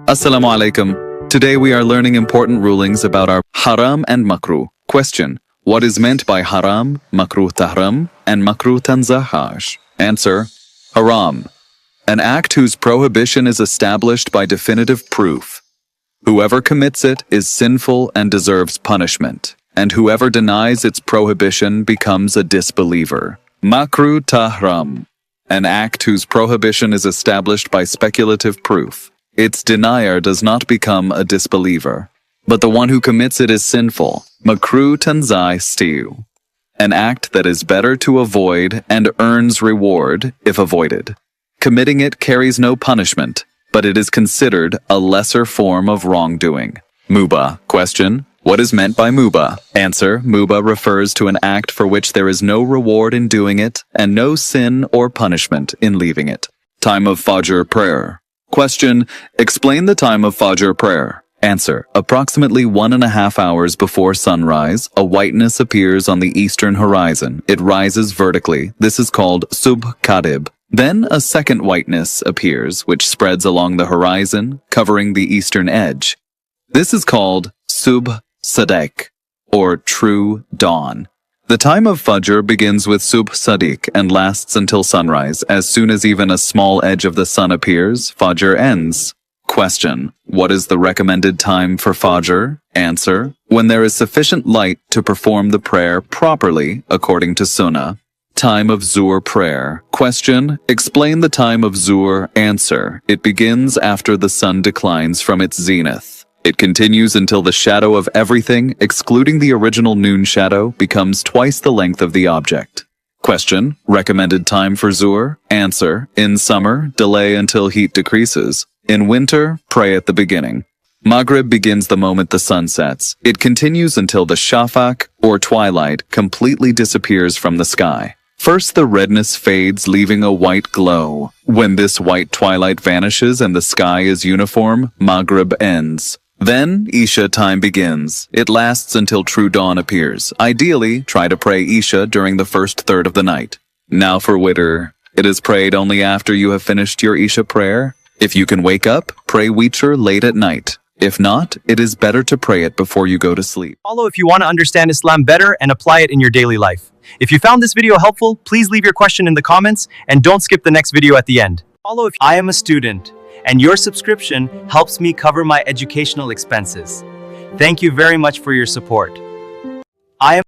Assalamu Alaikum. Today we are learning important rulings about our Haram and Makruh. Question: what is meant by Haram, Makruh Tahram, and Makruh Tanzahaj? Answer: Haram, an act whose prohibition is established by definitive proof. Whoever commits it is sinful and deserves punishment, and whoever denies its prohibition becomes a disbeliever. Makruh Tahram, an act whose prohibition is established by speculative proof. Its denier does not become a disbeliever, but the one who commits it is sinful. Makruh Tanzai Stew, an act that is better to avoid and earns reward if avoided. Committing it carries no punishment, but it is considered a lesser form of wrongdoing. Mubah. Question: what is meant by mubah? Answer: mubah refers to an act for which there is no reward in doing it and no sin or punishment in leaving it. Time of Fajr prayer. Question: explain the time of Fajr prayer. Answer: approximately 1.5 hours before sunrise, a whiteness appears on the eastern horizon. It rises vertically. This is called Subh Kadib. Then a second whiteness appears, which spreads along the horizon, covering the eastern edge. This is called Subh Sadiq, or true dawn. The time of Fajr begins with Subh Sadiq and lasts until sunrise. As soon as even a small edge of the sun appears, Fajr ends. Question: what is the recommended time for Fajr? Answer: when there is sufficient light to perform the prayer properly according to Sunnah. Time of Zuhr prayer. Question: explain the time of Zuhr. Answer: it begins after the sun declines from its zenith. It continues until the shadow of everything, excluding the original noon shadow, becomes twice the length of the object. Question: recommended time for Zuhr? Answer: in summer, delay until heat decreases. In winter, pray at the beginning. Maghrib begins the moment the sun sets. It continues until the shafaq, or twilight, completely disappears from the sky. First the redness fades, leaving a white glow. When this white twilight vanishes and the sky is uniform, Maghrib ends. Then Isha time begins. It lasts until true dawn appears. Ideally, try to pray Isha during the first third of the night. Now for Witr. It is prayed only after you have finished your Isha prayer. If you can wake up, pray Witr late at night. If not, it is better to pray it before you go to sleep. Follow if you want to understand Islam better and apply it in your daily life. If you found this video helpful, please leave your question in the comments and don't skip the next video at the end. Follow if I am a student, and your subscription helps me cover my educational expenses. Thank you very much for your support. I am